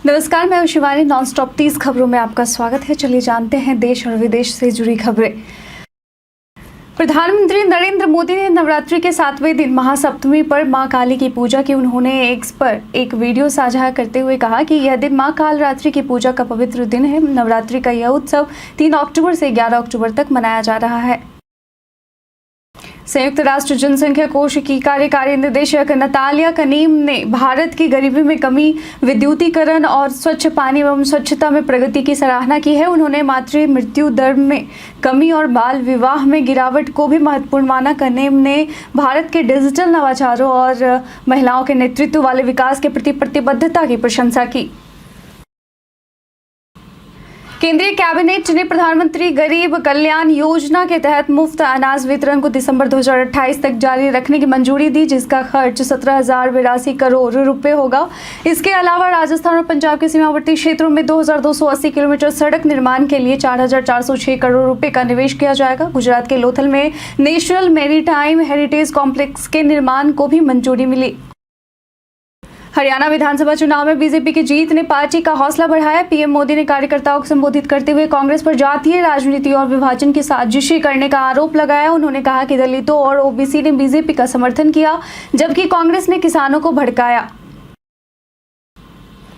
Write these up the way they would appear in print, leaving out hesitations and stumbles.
नमस्कार, मैं शिवानी। नॉनस्टॉप 30 खबरों में आपका स्वागत है। चलिए जानते हैं देश और विदेश से जुड़ी खबरें। प्रधानमंत्री नरेंद्र मोदी ने नवरात्रि के 7वें दिन महासप्तमी पर मां काली की पूजा की। उन्होंने एक्स पर एक वीडियो साझा करते हुए कहा कि यह दिन मां कालरात्रि की पूजा का पवित्र दिन है। नवरात्रि का यह उत्सव 3 अक्टूबर से 11 अक्टूबर तक मनाया जा रहा है। संयुक्त राष्ट्र जनसंख्या कोष की कार्यकारी निदेशक नतालिया कनीम ने भारत की गरीबी में कमी, विद्युतीकरण और स्वच्छ पानी एवं स्वच्छता में प्रगति की सराहना की है। उन्होंने मातृ मृत्यु दर में कमी और बाल विवाह में गिरावट को भी महत्वपूर्ण माना। कनीम ने भारत के डिजिटल नवाचारों और महिलाओं के नेतृत्व वाले विकास के प्रति प्रतिबद्धता की प्रशंसा की। केंद्रीय कैबिनेट ने प्रधानमंत्री गरीब कल्याण योजना के तहत मुफ्त अनाज वितरण को दिसंबर 2028 तक जारी रखने की मंजूरी दी, जिसका खर्च 17,082 करोड़ रुपए होगा। इसके अलावा राजस्थान और पंजाब के सीमावर्ती क्षेत्रों में 2,280 किलोमीटर सड़क निर्माण के लिए 4,406 करोड़ रुपए का निवेश किया जाएगा। गुजरात के लोथल में नेशनल मैरीटाइम हेरिटेज कॉम्प्लेक्स के निर्माण को भी मंजूरी मिली। हरियाणा विधानसभा चुनाव में बीजेपी की जीत ने पार्टी का हौसला बढ़ाया। पीएम मोदी ने कार्यकर्ताओं को संबोधित करते हुए कांग्रेस पर जातीय राजनीति और विभाजन की साजिश करने का आरोप लगाया। उन्होंने कहा कि दलितों और ओबीसी ने बीजेपी का समर्थन किया, जबकि कांग्रेस ने किसानों को भड़काया।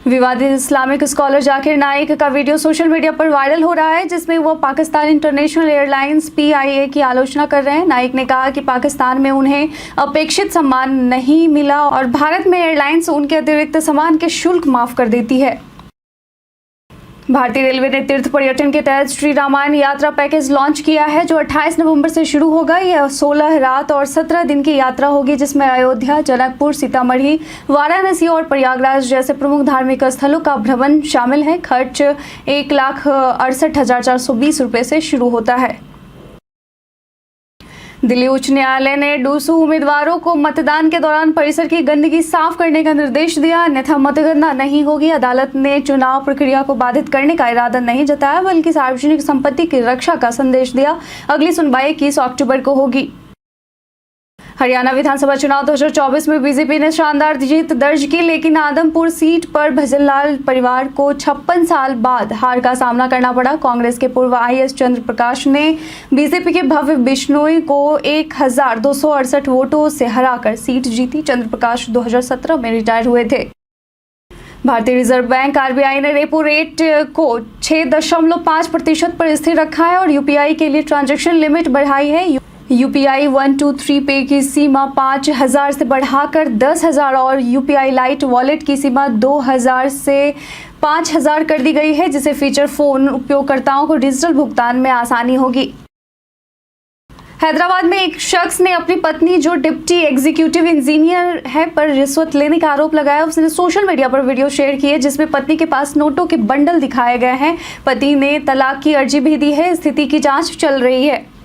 विवादित इस्लामिक स्कॉलर जाकिर नाइक का वीडियो सोशल मीडिया पर वायरल हो रहा है, जिसमें वो पाकिस्तान इंटरनेशनल एयरलाइंस पीआईए की आलोचना कर रहे हैं। नाइक ने कहा कि पाकिस्तान में उन्हें अपेक्षित सम्मान नहीं मिला और भारत में एयरलाइंस उनके अतिरिक्त सामान के शुल्क माफ कर देती है। भारतीय रेलवे ने तीर्थ पर्यटन के तहत श्री रामायण यात्रा पैकेज लॉन्च किया है, जो 28 नवंबर से शुरू होगा। यह 16 रात और 17 दिन की यात्रा होगी, जिसमें अयोध्या, जनकपुर, सीतामढ़ी, वाराणसी और प्रयागराज जैसे प्रमुख धार्मिक स्थलों का भ्रमण शामिल है। खर्च 1,68,420 रुपए से शुरू होता है। दिल्ली उच्च न्यायालय ने डूसू उम्मीदवारों को मतदान के दौरान परिसर की गंदगी साफ करने का निर्देश दिया, अन्यथा मतगणना नहीं होगी। अदालत ने चुनाव प्रक्रिया को बाधित करने का इरादा नहीं जताया, बल्कि सार्वजनिक संपत्ति की रक्षा का संदेश दिया। अगली सुनवाई 21 अक्टूबर को होगी। हरियाणा विधानसभा चुनाव 2024 में बीजेपी ने शानदार जीत दर्ज की, लेकिन आदमपुर सीट पर भजनलाल परिवार को 56 साल बाद हार का सामना करना पड़ा। कांग्रेस के पूर्व आईएएस चंद्र प्रकाश ने बीजेपी के भव्य बिश्नोई को 1,268 वोटों से हराकर सीट जीती। चंद्र प्रकाश 2017 में रिटायर हुए थे। भारतीय रिजर्व बैंक आरबीआई ने रेपो रेट को 6.5% पर स्थिर रखा है और यूपीआई के लिए ट्रांजैक्शन लिमिट बढ़ाई है। यूपीआई 123 पे की सीमा 5,000 से बढ़ाकर 10,000 और यूपीआई लाइट वॉलेट की सीमा 2,000 से 5,000 कर दी गई है, जिससे फीचर फोन उपयोगकर्ताओं को डिजिटल भुगतान में आसानी होगी। हैदराबाद में एक शख्स ने अपनी पत्नी, जो डिप्टी एग्जीक्यूटिव इंजीनियर है, पर रिश्वत लेने का आरोप लगाया। उसने सोशल मीडिया पर वीडियो शेयर किए, जिसमें पत्नी के पास नोटों के बंडल दिखाए गए हैं। पति ने तलाक की अर्जी भी दी है। स्थिति की जांच चल रही है।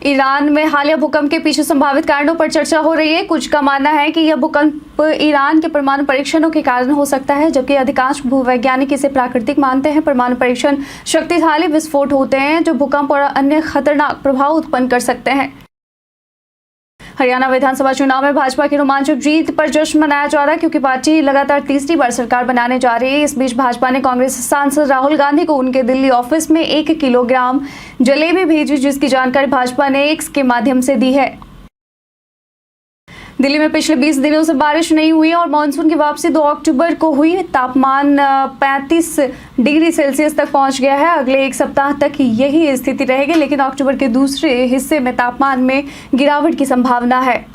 ईरान में हालिया भूकंप के पीछे संभावित कारणों पर चर्चा हो रही है। कुछ का मानना है कि यह भूकंप ईरान के परमाणु परीक्षणों के कारण हो सकता है, जबकि अधिकांश भूवैज्ञानिक इसे प्राकृतिक मानते हैं। परमाणु परीक्षण शक्तिशाली विस्फोट होते हैं जो भूकंप और अन्य खतरनाक प्रभाव उत्पन्न कर सकते हैं। हरियाणा विधानसभा चुनाव में भाजपा की रोमांचक जीत पर जश्न मनाया जा रहा है, क्योंकि पार्टी लगातार तीसरी बार सरकार बनाने जा रही है। इस बीच भाजपा ने कांग्रेस सांसद राहुल गांधी को उनके दिल्ली ऑफिस में 1 किलोग्राम जलेबी भेजी, जिसकी जानकारी भाजपा ने एक्स के माध्यम से दी है। दिल्ली में पिछले 20 दिनों से बारिश नहीं हुई और मानसून की वापसी 2 अक्टूबर को हुई। तापमान 35 डिग्री सेल्सियस तक पहुंच गया है। अगले एक सप्ताह तक यही स्थिति रहेगी, लेकिन अक्टूबर के दूसरे हिस्से में तापमान में गिरावट की संभावना है।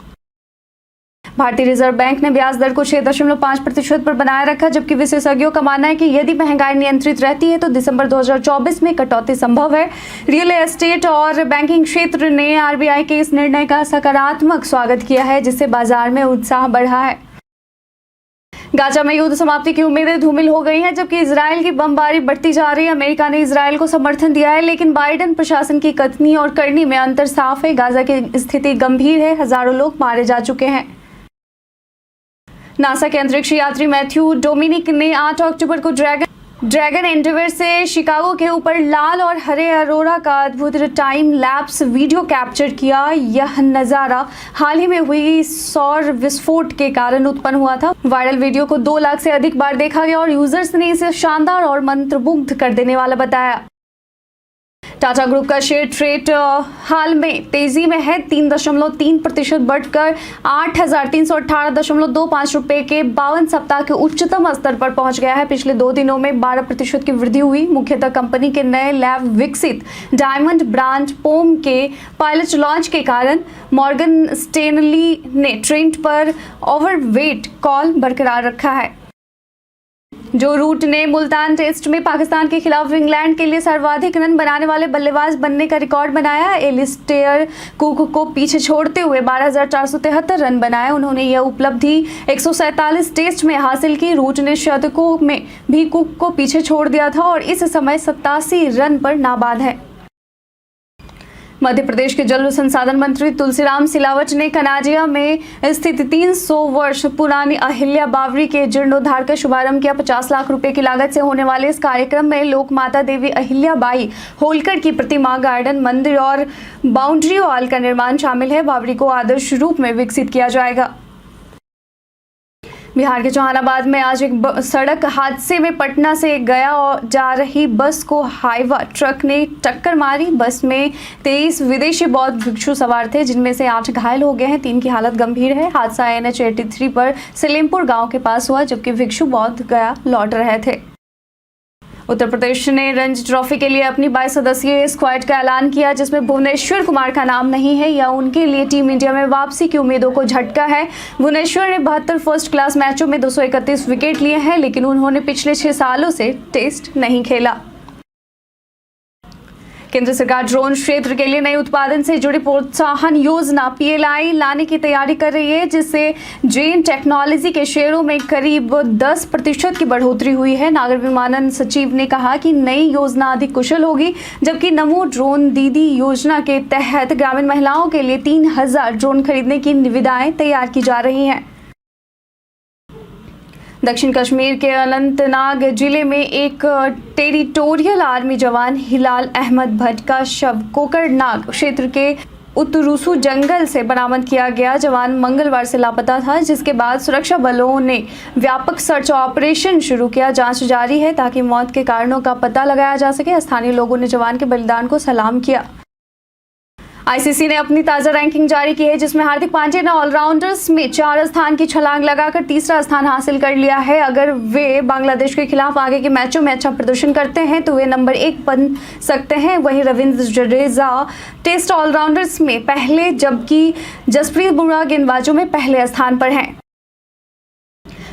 भारतीय रिजर्व बैंक ने ब्याज दर को 6.5% पर बनाए रखा, जबकि विशेषज्ञों का मानना है कि यदि महंगाई नियंत्रित रहती है तो दिसंबर 2024 में कटौती संभव है। रियल एस्टेट और बैंकिंग क्षेत्र ने आरबीआई के इस निर्णय का सकारात्मक स्वागत किया है, जिससे बाजार में उत्साह बढ़ा है। गाजा में युद्ध समाप्ति की उम्मीदें धूमिल हो गई हैं, जबकि इजरायल की बमबारी बढ़ती जा रही है। अमेरिका ने इजरायल को समर्थन दिया है, लेकिन बाइडेन प्रशासन की कथनी और करनी में अंतर साफ है। गाजा की स्थिति गंभीर है, हजारों लोग मारे जा चुके हैं। नासा के अंतरिक्ष यात्री मैथ्यू डोमिनिक ने 8 अक्टूबर को ड्रैगन ड्रैगन एंडेवर से शिकागो के ऊपर लाल और हरे अरोरा का अद्भुत टाइम लैप्स वीडियो कैप्चर किया। यह नज़ारा हाल ही में हुई सौर विस्फोट के कारण उत्पन्न हुआ था। वायरल वीडियो को 2 लाख से अधिक बार देखा गया और यूजर्स ने इसे शानदार और मंत्रमुग्ध कर देने वाला बताया। टाटा ग्रुप का शेयर ट्रेड हाल में तेजी में है। 3.3% बढ़कर 8,318.25 रुपए के 52 सप्ताह के उच्चतम स्तर पर पहुंच गया है। पिछले 2 दिनों में 12% की वृद्धि हुई। मुख्यतः कंपनी के नए लैब विकसित डायमंड ब्रांड पोम के पायलट लॉन्च के कारण मॉर्गन स्टेनली ने ट्रेंड पर ओवरवेट कॉल बरकरार रखा है। जो रूट ने मुल्तान टेस्ट में पाकिस्तान के खिलाफ इंग्लैंड के लिए सर्वाधिक रन बनाने वाले बल्लेबाज बनने का रिकॉर्ड बनाया। एलिस्टेयर कुक को पीछे छोड़ते हुए 12,473 रन बनाए। उन्होंने यह उपलब्धि 147 टेस्ट में हासिल की। रूट ने शतकों में भी कुक को पीछे छोड़ दिया था और इस समय 87 रन पर नाबाद है। मध्य प्रदेश के जल संसाधन मंत्री तुलसीराम सिलावट ने कनाजिया में स्थित 300 वर्ष पुरानी अहिल्या बावरी के जीर्णोद्धार का शुभारंभ किया। 50 लाख रुपए की लागत से होने वाले इस कार्यक्रम में लोक माता देवी अहिल्याबाई होलकर की प्रतिमा, गार्डन, मंदिर और बाउंड्री वॉल का निर्माण शामिल है। बावरी को आदर्श रूप में विकसित किया जाएगा। बिहार के जहानाबाद में आज एक सड़क हादसे में पटना से गया और जा रही बस को हाईवा ट्रक ने टक्कर मारी। बस में 23 विदेशी बौद्ध भिक्षु सवार थे, जिनमें से 8 घायल हो गए हैं। 3 की हालत गंभीर है। हादसा NH 83 पर सलेमपुर गांव के पास हुआ, जबकि भिक्षु बौद्ध गया लौट रहे थे। उत्तर प्रदेश ने रणजी ट्रॉफी के लिए अपनी 22 सदस्यीय स्क्वाड का ऐलान किया, जिसमें भुवनेश्वर कुमार का नाम नहीं है। यह उनके लिए टीम इंडिया में वापसी की उम्मीदों को झटका है। भुवनेश्वर ने 72 फर्स्ट क्लास मैचों में 231 विकेट लिए हैं, लेकिन उन्होंने पिछले 6 सालों से टेस्ट नहीं खेला। केंद्र सरकार ड्रोन क्षेत्र के लिए नई उत्पादन से जुड़ी प्रोत्साहन योजना PLI लाने की तैयारी कर रही है, जिससे जेन टेक्नोलॉजी के शेयरों में करीब 10% की बढ़ोतरी हुई है। नागर विमानन सचिव ने कहा कि नई योजना अधिक कुशल होगी, जबकि नमो ड्रोन दीदी योजना के तहत ग्रामीण महिलाओं के लिए 3000 ड्रोन खरीदने की निविदाएं तैयार की जा रही हैं। दक्षिण कश्मीर के अनंतनाग जिले में एक टेरिटोरियल आर्मी जवान हिलाल अहमद भट्ट का शव कोकरनाग क्षेत्र के उत्तरूसू जंगल से बरामद किया गया। जवान मंगलवार से लापता था, जिसके बाद सुरक्षा बलों ने व्यापक सर्च ऑपरेशन शुरू किया। जांच जारी है ताकि मौत के कारणों का पता लगाया जा सके। स्थानीय लोगों ने जवान के बलिदान को सलाम किया। ICC ने अपनी ताज़ा रैंकिंग जारी की है, जिसमें हार्दिक पांड्या ने ऑलराउंडर्स में 4 स्थान की छलांग लगाकर तीसरा स्थान हासिल कर लिया है। अगर वे बांग्लादेश के खिलाफ आगे के मैचों में अच्छा प्रदर्शन करते हैं तो वे नंबर 1 बन सकते हैं। वहीं रविंद्र जडेजा टेस्ट ऑलराउंडर्स में पहले, जबकि जसप्रीत बुमराह गेंदबाजों में पहले स्थान पर हैं।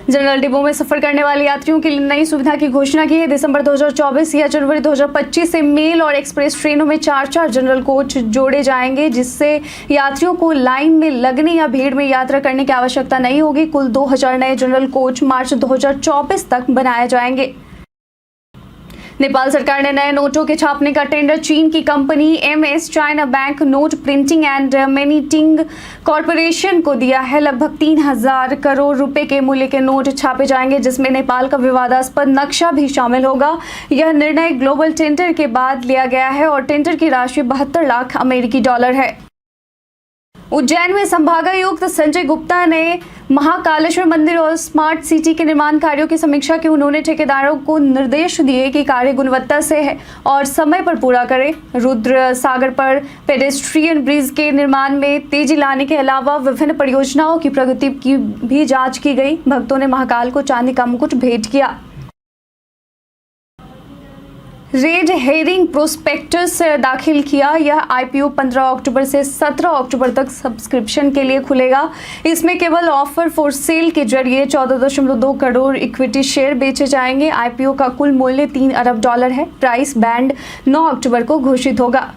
जनरल डिब्बों में सफर करने वाले यात्रियों के लिए नई सुविधा की घोषणा की है। दिसंबर 2024 या जनवरी 2025 से मेल और एक्सप्रेस ट्रेनों में 4-4 जनरल कोच जोड़े जाएंगे, जिससे यात्रियों को लाइन में लगने या भीड़ में यात्रा करने की आवश्यकता नहीं होगी। कुल 2000 नए जनरल कोच मार्च 2024 तक बनाए जाएंगे। नेपाल सरकार ने नए नोटों के छापने का टेंडर चीन की company MS China bank note printing and minting corporation को दिया है। लगभग 3000 करोड़ रुपए के मूल्य के नोट छापे जाएंगे, जिसमें नेपाल का विवादास्पद नक्शा भी शामिल होगा। यह निर्णय ग्लोबल टेंडर के बाद लिया गया है और टेंडर की राशि 72 लाख अमेरिकी डॉलर है। उज्जैन में संभागायुक्त संजय गुप्ता ने महाकालेश्वर मंदिर और स्मार्ट सिटी के निर्माण कार्यों की समीक्षा की। उन्होंने ठेकेदारों को निर्देश दिए कि कार्य गुणवत्ता से है और समय पर पूरा करें। रुद्र सागर पर पेडेस्ट्रियन ब्रिज के निर्माण में तेजी लाने के अलावा विभिन्न परियोजनाओं की प्रगति की भी जांच की गई। भक्तों ने महाकाल को चांदी का मुकुट भेंट किया। रेड हेरिंग प्रोस्पेक्टस दाखिल किया। यह IPO 15 अक्टूबर से 17 अक्टूबर तक सब्सक्रिप्शन के लिए खुलेगा। इसमें केवल ऑफर फॉर सेल के जरिए 14.2 करोड़ इक्विटी शेयर बेचे जाएंगे। IPO का कुल मूल्य $3 अरब है। प्राइस बैंड 9 अक्टूबर को घोषित होगा।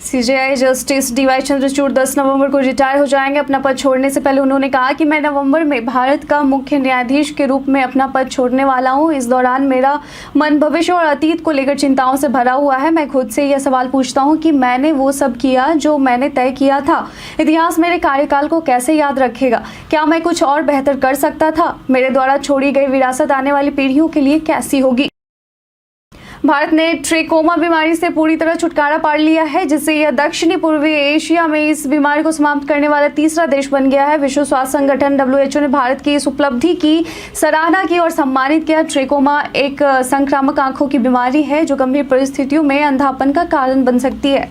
सीजेआई जस्टिस डीवाई चंद्रचूड़ 10 नवंबर को रिटायर हो जाएंगे। अपना पद छोड़ने से पहले उन्होंने कहा कि मैं नवंबर में भारत का मुख्य न्यायाधीश के रूप में अपना पद छोड़ने वाला हूं। इस दौरान मेरा मन भविष्य और अतीत को लेकर चिंताओं से भरा हुआ है। मैं खुद से यह सवाल पूछता हूं कि मैंने वो सब किया जो मैंने तय किया था। इतिहास मेरे कार्यकाल को कैसे याद रखेगा? क्या मैं कुछ और बेहतर कर सकता था? मेरे द्वारा छोड़ी गई विरासत आने वाली पीढ़ियों के लिए कैसी होगी? भारत ने ट्रेकोमा बीमारी से पूरी तरह छुटकारा पा लिया है, जिससे यह दक्षिणी पूर्वी एशिया में इस बीमारी को समाप्त करने वाला तीसरा देश बन गया है। विश्व स्वास्थ्य संगठन WHO ने भारत की इस उपलब्धि की सराहना की और सम्मानित किया। ट्रेकोमा एक संक्रामक आंखों की बीमारी है जो गंभीर परिस्थितियों में अंधापन का कारण बन सकती है।